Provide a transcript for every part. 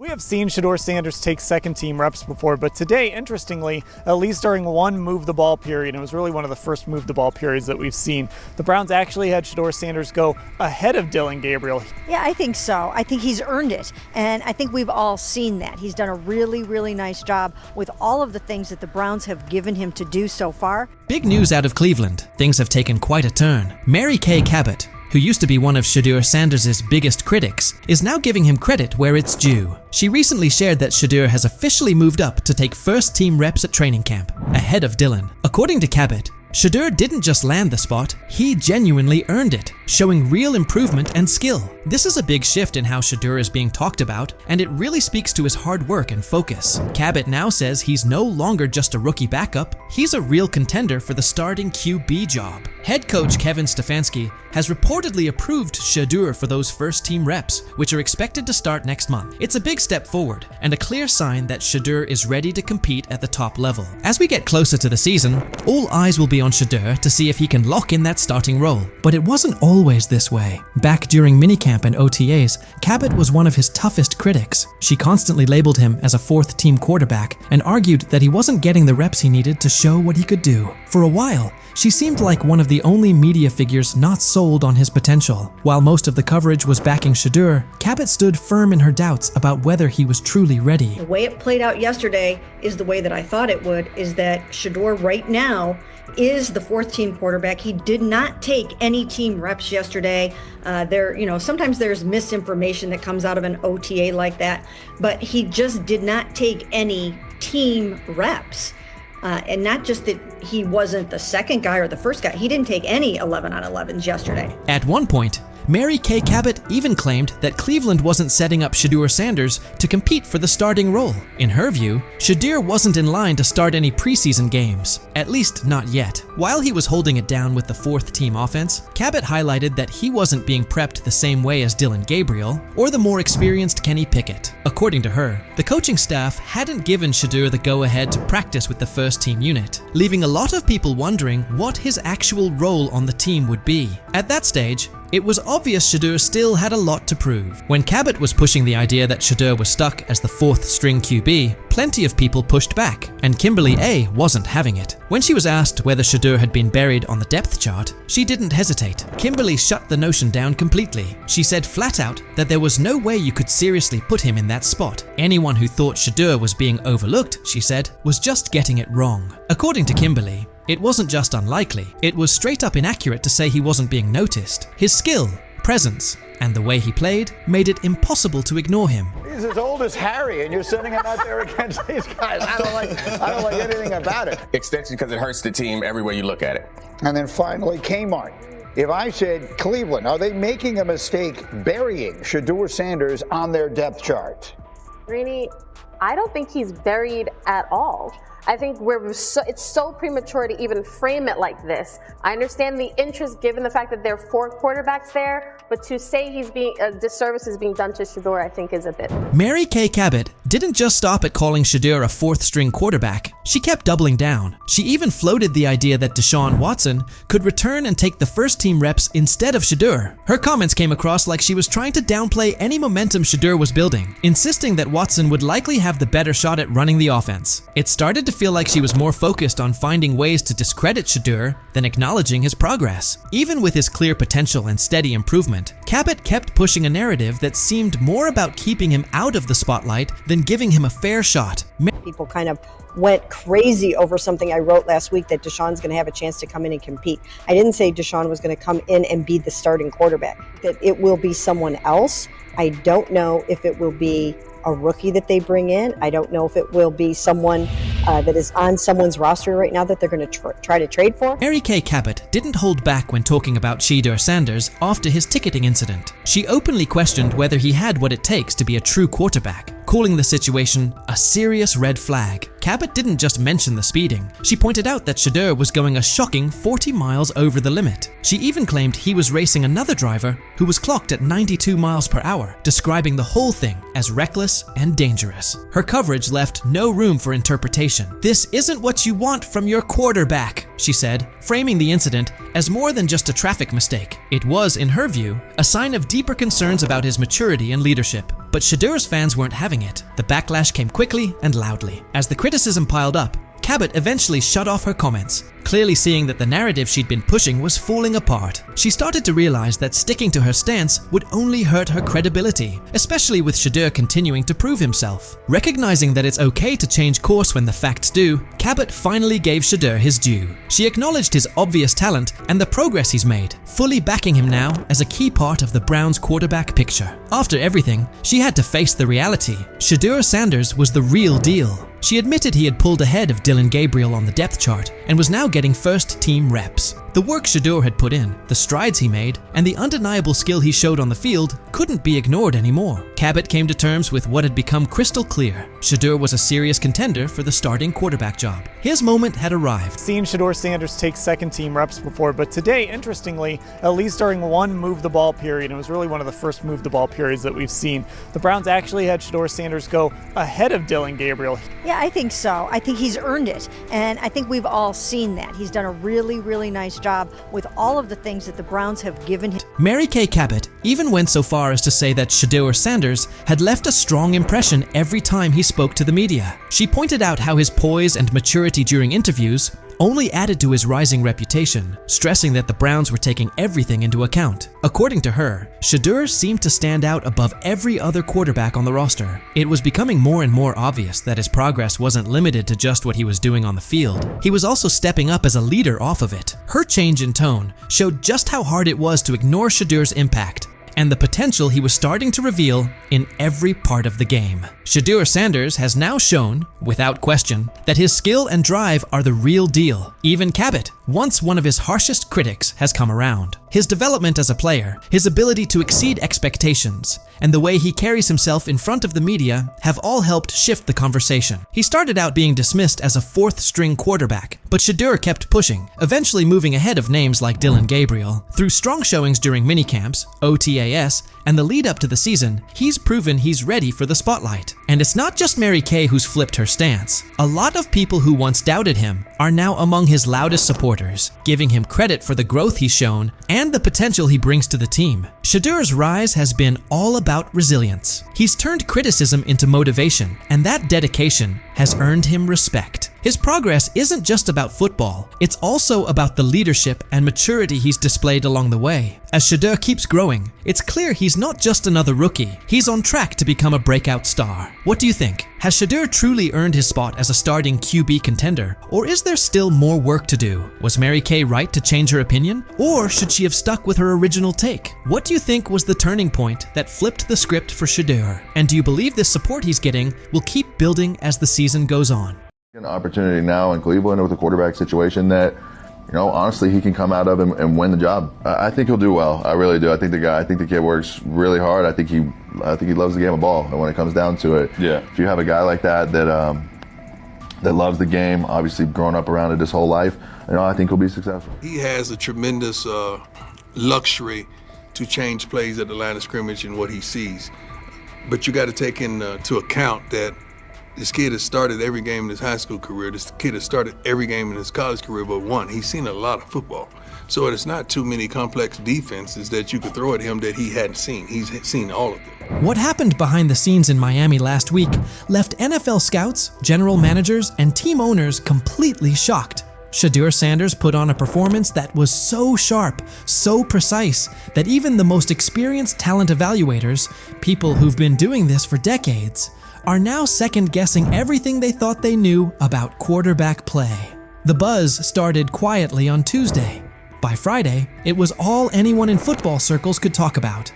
We have seen Shedeur Sanders take second-team reps before, but today, interestingly, at least during one move-the-ball period, and it was really one of the first move-the-ball periods that we've seen, the Browns actually had Shedeur Sanders go ahead of Dillon Gabriel. Yeah, I think so. I think he's earned it, and I think we've all seen that. He's done a really, really nice job with all of the things that the Browns have given him to do so far. Big news out of Cleveland. Things have taken quite a turn. Mary Kay Cabot, who used to be one of Shedeur Sanders' biggest critics, is now giving him credit where it's due. She recently shared that Shedeur has officially moved up to take first-team reps at training camp, ahead of Dillon. According to Cabot, Shedeur didn't just land the spot, he genuinely earned it, showing real improvement and skill. This is a big shift in how Shedeur is being talked about, and it really speaks to his hard work and focus. Cabot now says he's no longer just a rookie backup, he's a real contender for the starting QB job. Head coach Kevin Stefanski has reportedly approved Shedeur for those first-team reps, which are expected to start next month. It's a big step forward, and a clear sign that Shedeur is ready to compete at the top level. As we get closer to the season, all eyes will be on Shedeur to see if he can lock in that starting role. But it wasn't always this way. Back during minicamp and OTAs, Cabot was one of his toughest critics. She constantly labeled him as a fourth-team quarterback and argued that he wasn't getting the reps he needed to show what he could do. For a while, she seemed like one of the only media figures not sold on his potential. While most of the coverage was backing Shedeur, Cabot stood firm in her doubts about whether he was truly ready. The way it played out yesterday is the way that I thought it would, is that Shedeur right now is the fourth-team quarterback. He did not take any team reps yesterday. Sometimes there's misinformation that comes out of an OTA like that, but he just did not take any team reps. And not just that he wasn't the second guy or the first guy, he didn't take any 11-on-11s yesterday. At one point, Mary Kay Cabot even claimed that Cleveland wasn't setting up Shedeur Sanders to compete for the starting role. In her view, Shedeur wasn't in line to start any preseason games, at least not yet. While he was holding it down with the fourth-team offense, Cabot highlighted that he wasn't being prepped the same way as Dillon Gabriel or the more experienced Kenny Pickett. According to her, the coaching staff hadn't given Shedeur the go-ahead to practice with the first-team unit, leaving a lot of people wondering what his actual role on the team would be. At that stage, it was obvious Shedeur still had a lot to prove. When Cabot was pushing the idea that Shedeur was stuck as the fourth-string QB, plenty of people pushed back, and Kimberly A wasn't having it. When she was asked whether Shedeur had been buried on the depth chart, she didn't hesitate. Kimberly shut the notion down completely. She said flat out that there was no way you could seriously put him in that spot. Anyone who thought Shedeur was being overlooked, she said, was just getting it wrong. According to Kimberly, it wasn't just unlikely, it was straight up inaccurate to say he wasn't being noticed. His skill, presence, and the way he played made it impossible to ignore him. He's as old as Harry, and you're sending him out there against these guys. I don't like anything about it. Extension because it hurts the team every way you look at it. And then finally, Kmart. If I said Cleveland, are they making a mistake burying Shedeur Sanders on their depth chart? Rainey, I don't think he's buried at all. I think it's so premature to even frame it like this. I understand the interest given the fact that there are 4 quarterbacks there, but to say a disservice is being done to Shedeur, I think is a bit. Mary Kay Cabot didn't just stop at calling Shedeur a fourth-string quarterback. She kept doubling down. She even floated the idea that Deshaun Watson could return and take the first-team reps instead of Shedeur. Her comments came across like she was trying to downplay any momentum Shedeur was building, insisting that Watson would likely have the better shot at running the offense. It started to feel like she was more focused on finding ways to discredit Shedeur than acknowledging his progress. Even with his clear potential and steady improvement, Cabot kept pushing a narrative that seemed more about keeping him out of the spotlight than giving him a fair shot. People kind of went crazy over something I wrote last week, that Deshaun's going to have a chance to come in and compete. I didn't say Deshaun was going to come in and be the starting quarterback, that it will be someone else. I don't know if it will be a rookie that they bring in. I don't know if it will be someone that is on someone's roster right now that they're going to try to trade for. Mary Kay Cabot didn't hold back when talking about Shedeur Sanders after his ticketing incident. She openly questioned whether he had what it takes to be a true quarterback, calling the situation a serious red flag. Cabot didn't just mention the speeding. She pointed out that Shedeur was going a shocking 40 miles over the limit. She even claimed he was racing another driver who was clocked at 92 miles per hour, describing the whole thing as reckless and dangerous. Her coverage left no room for interpretation. "This isn't what you want from your quarterback," she said, framing the incident as more than just a traffic mistake. It was, in her view, a sign of deeper concerns about his maturity and leadership. But Shedur's fans weren't having it. The backlash came quickly and loudly. As the criticism piled up, Cabot eventually shut off her comments, clearly seeing that the narrative she'd been pushing was falling apart. She started to realize that sticking to her stance would only hurt her credibility, especially with Shedeur continuing to prove himself. Recognizing that it's okay to change course when the facts do, Cabot finally gave Shedeur his due. She acknowledged his obvious talent and the progress he's made, fully backing him now as a key part of the Browns' quarterback picture. After everything, she had to face the reality. Shedeur Sanders was the real deal. She admitted he had pulled ahead of Dillon Gabriel on the depth chart and was now getting first-team reps. The work Shedeur had put in, the strides he made, and the undeniable skill he showed on the field couldn't be ignored anymore. Cabot came to terms with what had become crystal clear. Shedeur was a serious contender for the starting quarterback job. His moment had arrived. Seen Shedeur Sanders take second-team reps before, but today, interestingly, at least during one move-the-ball period, it was really one of the first move-the-ball periods that we've seen, the Browns actually had Shedeur Sanders go ahead of Dillon Gabriel. Yeah, I think so. I think he's earned it, and I think we've all seen that. He's done a really, really nice job with all of the things that the Browns have given him. Mary Kay Cabot even went so far as to say that Shedeur Sanders had left a strong impression every time he spoke to the media. She pointed out how his poise and maturity during interviews only added to his rising reputation, stressing that the Browns were taking everything into account. According to her, Shedeur seemed to stand out above every other quarterback on the roster. It was becoming more and more obvious that his progress wasn't limited to just what he was doing on the field. He was also stepping up as a leader off of it. Her change in tone showed just how hard it was to ignore Shedeur's impact and the potential he was starting to reveal in every part of the game. Shedeur Sanders has now shown, without question, that his skill and drive are the real deal. Even Cabot, once one of his harshest critics, has come around. His development as a player, his ability to exceed expectations, and the way he carries himself in front of the media have all helped shift the conversation. He started out being dismissed as a fourth-string quarterback, but Shedeur kept pushing, eventually moving ahead of names like Dillon Gabriel. Through strong showings during minicamps, OTAS, and the lead up to the season, he's proven he's ready for the spotlight. And it's not just Mary Kay who's flipped her stance. A lot of people who once doubted him are now among his loudest supporters, giving him credit for the growth he's shown and the potential he brings to the team. Shedeur's rise has been all about resilience. He's turned criticism into motivation, and that dedication has earned him respect. His progress isn't just about football, it's also about the leadership and maturity he's displayed along the way. As Shedeur keeps growing, it's clear he's not just another rookie, he's on track to become a breakout star. What do you think? Has Shedeur truly earned his spot as a starting QB contender, or is there still more work to do? Was Mary Kay right to change her opinion, or should she have stuck with her original take? What do you think was the turning point that flipped the script for Shedeur? And do you believe this support he's getting will keep building as the season goes on? An opportunity now in Cleveland with a quarterback situation that, honestly, he can come out of and win the job. I think he'll do well. I really do. I think the kid works really hard. I think he loves the game of ball. And when it comes down to it, if you have a guy like that loves the game, obviously growing up around it his whole life, I think he'll be successful. He has a tremendous luxury to change plays at the line of scrimmage and what he sees. But you got to take into account that this kid has started every game in his high school career. This kid has started every game in his college career but one. He's seen a lot of football. So it's not too many complex defenses that you could throw at him that he hadn't seen. He's seen all of them. What happened behind the scenes in Miami last week left NFL scouts, general managers, and team owners completely shocked. Shedeur Sanders put on a performance that was so sharp, so precise, that even the most experienced talent evaluators, people who've been doing this for decades, are now second-guessing everything they thought they knew about quarterback play. The buzz started quietly on Tuesday. By Friday, it was all anyone in football circles could talk about.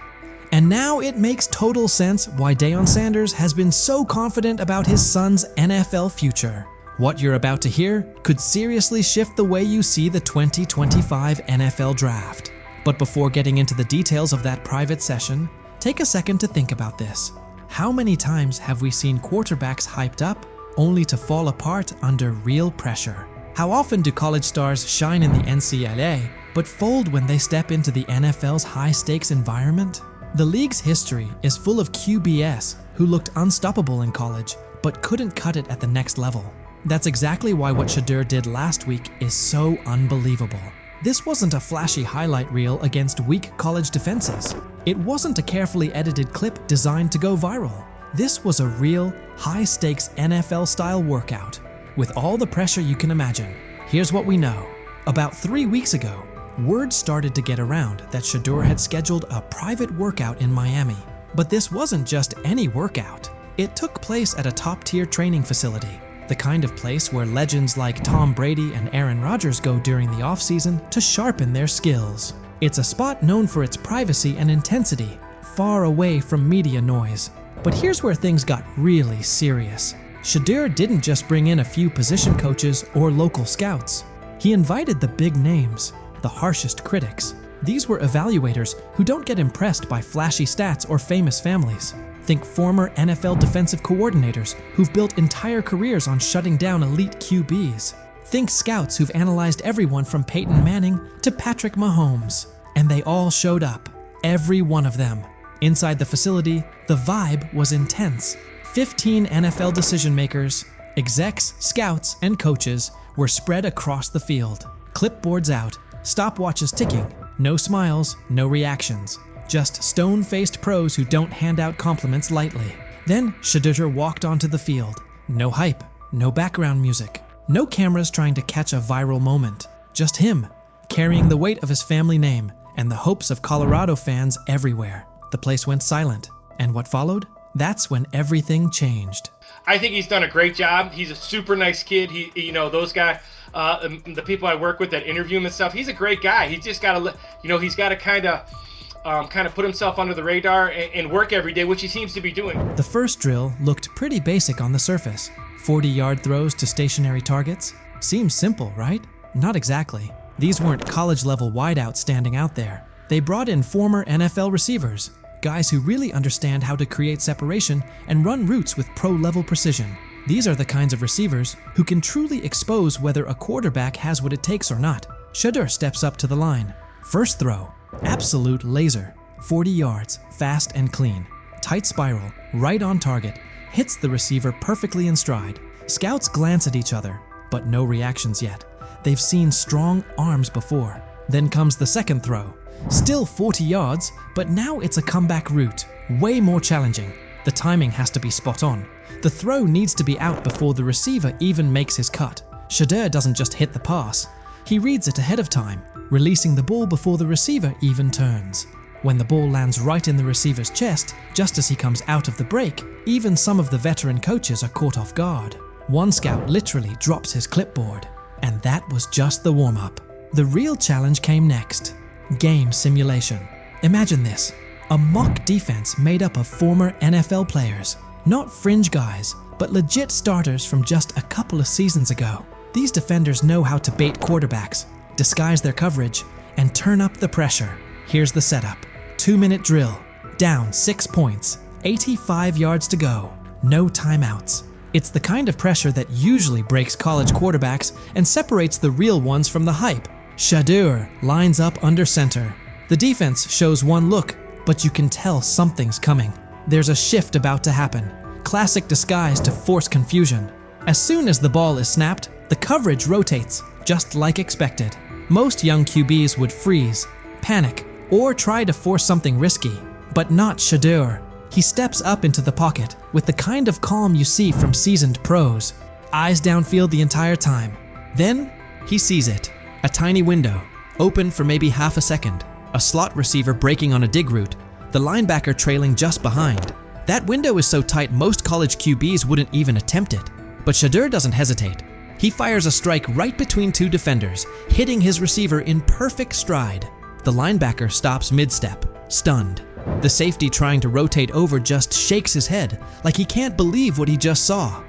And now it makes total sense why Deion Sanders has been so confident about his son's NFL future. What you're about to hear could seriously shift the way you see the 2025 NFL Draft. But before getting into the details of that private session, take a second to think about this. How many times have we seen quarterbacks hyped up only to fall apart under real pressure? How often do college stars shine in the NCAA but fold when they step into the NFL's high-stakes environment? The league's history is full of QBs who looked unstoppable in college but couldn't cut it at the next level. That's exactly why what Shedeur did last week is so unbelievable. This wasn't a flashy highlight reel against weak college defenses. It wasn't a carefully edited clip designed to go viral. This was a real, high-stakes NFL-style workout, with all the pressure you can imagine. Here's what we know. About 3 weeks ago, word started to get around that Shedeur had scheduled a private workout in Miami. But this wasn't just any workout. It took place at a top-tier training facility, the kind of place where legends like Tom Brady and Aaron Rodgers go during the offseason to sharpen their skills. It's a spot known for its privacy and intensity, far away from media noise. But here's where things got really serious. Shedeur didn't just bring in a few position coaches or local scouts. He invited the big names, the harshest critics. These were evaluators who don't get impressed by flashy stats or famous families. Think former NFL defensive coordinators who've built entire careers on shutting down elite QBs. Think scouts who've analyzed everyone from Peyton Manning to Patrick Mahomes. And they all showed up, every one of them. Inside the facility, the vibe was intense. 15 NFL decision makers, execs, scouts, and coaches were spread across the field. Clipboards out, stopwatches ticking, no smiles, no reactions. Just stone-faced pros who don't hand out compliments lightly. Then Shedeur walked onto the field. No hype, no background music, no cameras trying to catch a viral moment. Just him, carrying the weight of his family name and the hopes of Colorado fans everywhere. The place went silent, and what followed? That's when everything changed. I think he's done a great job. He's a super nice kid. Those guys, the people I work with that interview him and stuff, he's a great guy. He's just got to, he's got to kind of put himself under the radar and work every day, which he seems to be doing. The first drill looked pretty basic on the surface. 40-yard throws to stationary targets. Seems simple, right? Not exactly. These weren't college-level wideouts standing out there. They brought in former NFL receivers, guys who really understand how to create separation and run routes with pro-level precision. These are the kinds of receivers who can truly expose whether a quarterback has what it takes or not. Shedeur steps up to the line. First throw, absolute laser. 40 yards, fast and clean. Tight spiral, right on target, hits the receiver perfectly in stride. Scouts glance at each other, but no reactions yet. They've seen strong arms before. Then comes the second throw. Still 40 yards, but now it's a comeback route, way more challenging. The timing has to be spot on. The throw needs to be out before the receiver even makes his cut. Shedeur doesn't just hit the pass. He reads it ahead of time, releasing the ball before the receiver even turns. When the ball lands right in the receiver's chest, just as he comes out of the break, even some of the veteran coaches are caught off guard. One scout literally drops his clipboard. And that was just the warm-up. The real challenge came next. Game simulation. Imagine this, a mock defense made up of former NFL players. Not fringe guys, but legit starters from just a couple of seasons ago. These defenders know how to bait quarterbacks, disguise their coverage, and turn up the pressure. Here's the setup. 2-minute drill. Down 6 points. 85 yards to go. No timeouts. It's the kind of pressure that usually breaks college quarterbacks and separates the real ones from the hype. Shadur lines up under center. The defense shows one look, but you can tell something's coming. There's a shift about to happen. Classic disguise to force confusion. As soon as the ball is snapped, the coverage rotates, just like expected. Most young QBs would freeze, panic, or try to force something risky, but not Shedeur. He steps up into the pocket with the kind of calm you see from seasoned pros. Eyes downfield the entire time. Then, he sees it. A tiny window, open for maybe half a second. A slot receiver breaking on a dig route. The linebacker trailing just behind. That window is so tight most college QBs wouldn't even attempt it. But Shedeur doesn't hesitate. He fires a strike right between two defenders, hitting his receiver in perfect stride. The linebacker stops mid-step, stunned. The safety trying to rotate over just shakes his head, like he can't believe what he just saw.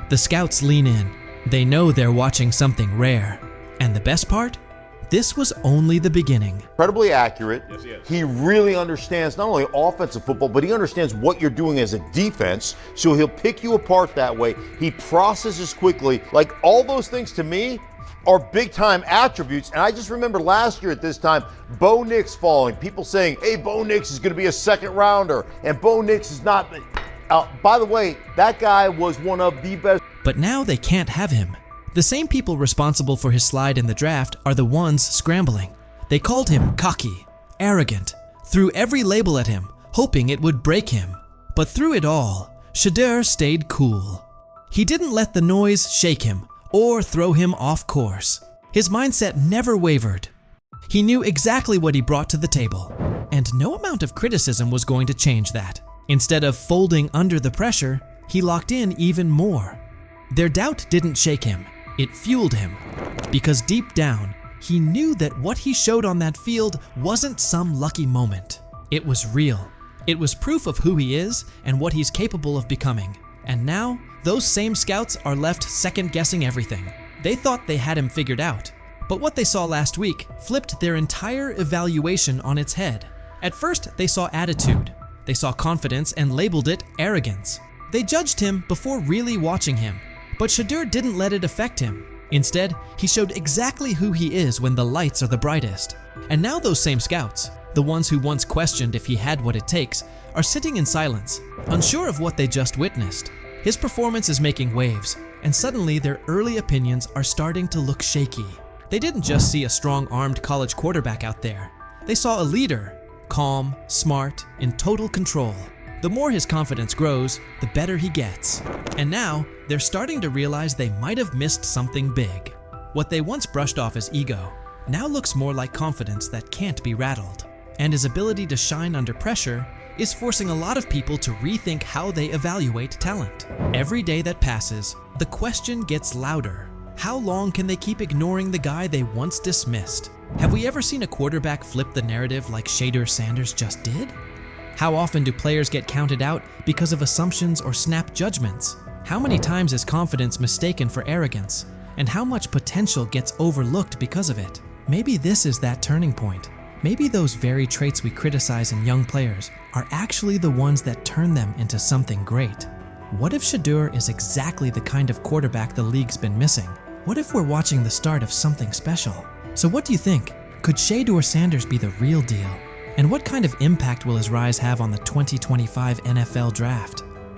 The scouts lean in. They know they're watching something rare. And the best part? This was only the beginning. Incredibly accurate. Yes. He really understands not only offensive football, but he understands what you're doing as a defense, so he'll pick you apart that way. He processes quickly. Like, all those things to me are big-time attributes. And I just remember last year at this time, Bo Nix falling. People saying, hey, Bo Nix is going to be a second-rounder, and Bo Nix is not. By the way, that guy was one of the best. But now they can't have him. The same people responsible for his slide in the draft are the ones scrambling. They called him cocky, arrogant, threw every label at him, hoping it would break him. But through it all, Shedeur stayed cool. He didn't let the noise shake him or throw him off course. His mindset never wavered. He knew exactly what he brought to the table, and no amount of criticism was going to change that. Instead of folding under the pressure, he locked in even more. Their doubt didn't shake him, it fueled him. Because deep down, he knew that what he showed on that field wasn't some lucky moment. It was real. It was proof of who he is and what he's capable of becoming. And now, those same scouts are left second-guessing everything. They thought they had him figured out. But what they saw last week flipped their entire evaluation on its head. At first, they saw attitude. They saw confidence and labeled it arrogance. They judged him before really watching him. But Shadur didn't let it affect him. Instead, he showed exactly who he is when the lights are the brightest. And now those same scouts, the ones who once questioned if he had what it takes, are sitting in silence, unsure of what they just witnessed. His performance is making waves, and suddenly their early opinions are starting to look shaky. They didn't just see a strong-armed college quarterback out there. They saw a leader, calm, smart, in total control. The more his confidence grows, the better he gets. And now, they're starting to realize they might have missed something big. What they once brushed off as ego now looks more like confidence that can't be rattled. And his ability to shine under pressure is forcing a lot of people to rethink how they evaluate talent. Every day that passes, the question gets louder. How long can they keep ignoring the guy they once dismissed? Have we ever seen a quarterback flip the narrative like Shedeur Sanders just did? How often do players get counted out because of assumptions or snap judgments? How many times is confidence mistaken for arrogance? And how much potential gets overlooked because of it? Maybe this is that turning point. Maybe those very traits we criticize in young players are actually the ones that turn them into something great. What if Shedeur is exactly the kind of quarterback the league's been missing? What if we're watching the start of something special? So what do you think? Could Shedeur Sanders be the real deal? And what kind of impact will his rise have on the 2025 NFL Draft?